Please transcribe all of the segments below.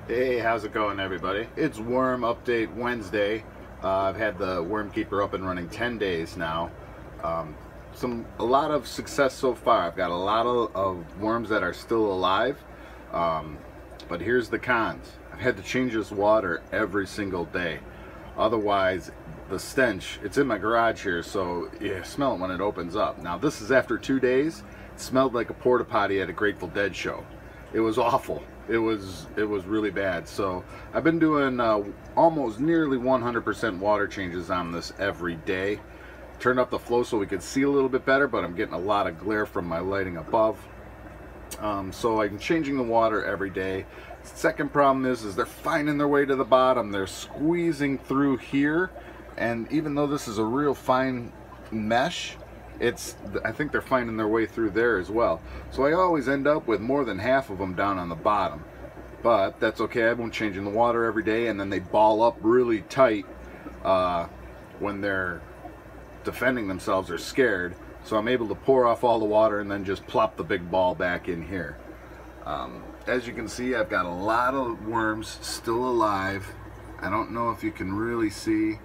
Hey, how's it going, everybody? It's Worm Update Wednesday. I've had the Worm Keeper up and running 10 days now. A lot of success so far. I've got a lot of worms that are still alive, but here's the cons. I've had to change this water every single day. Otherwise, the stench, it's in my garage here, so you smell it when it opens up. Now, this is after 2 days. It smelled like a porta potty at a Grateful Dead show. It was awful. It was really bad. So I've been doing almost nearly 100% water changes on this every day. Turned up the flow so we could see a little bit better, but I'm getting a lot of glare from my lighting above. So I'm changing the water every day. Second problem is they're finding their way to the bottom. They're squeezing through here, and even though this is a real fine mesh, I think they're finding their way through there as well. So I always end up with more than half of them down on the bottom. But that's okay. I've been changing the water every day, and then they ball up really tight when they're defending themselves or scared. So I'm able to pour off all the water and then just plop the big ball back in here. As you can see, I've got a lot of worms still alive. I don't know if you can really see.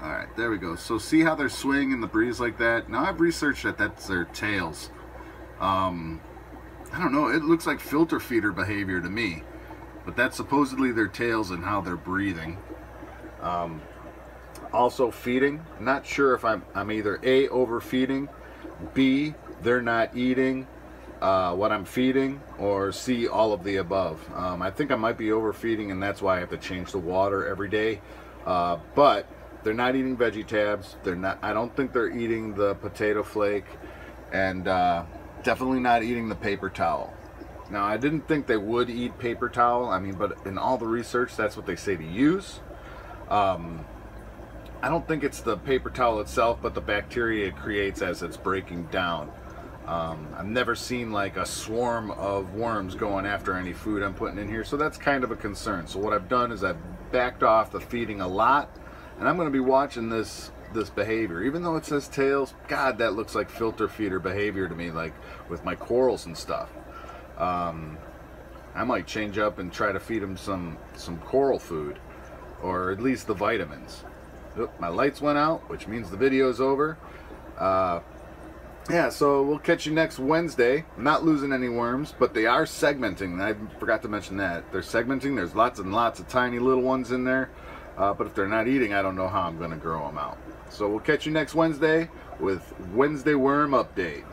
Alright, there we go. So see how they're swaying in the breeze like that? Now I've researched that that's their tails. I don't know, it looks like filter feeder behavior to me. But that's supposedly their tails and how they're breathing. Also feeding. Not sure if I'm either A, overfeeding, B, they're not eating what I'm feeding, or C, all of the above. I think I might be overfeeding, and that's why I have to change the water every day. But they're not eating veggie tabs. I don't think they're eating the potato flake, and definitely not eating the paper towel. Now, I didn't think they would eat paper towel. I mean, but in all the research, that's what they say to use. I don't think it's the paper towel itself, but the bacteria it creates as it's breaking down. I've never seen like a swarm of worms going after any food I'm putting in here, so that's kind of a concern. So what I've done is I've backed off the feeding a lot, and I'm going to be watching this behavior. Even though it says tails, God, that looks like filter feeder behavior to me, like with my corals and stuff. I might change up and try to feed them some coral food, or at least the vitamins. Oop, my lights went out, which means the video's over. Yeah, so we'll catch you next Wednesday. I'm not losing any worms, but they are segmenting. I forgot to mention that. They're segmenting. There's lots and lots of tiny little ones in there. But if they're not eating, I don't know how I'm going to grow them out. So we'll catch you next Wednesday with Wednesday Worm Update.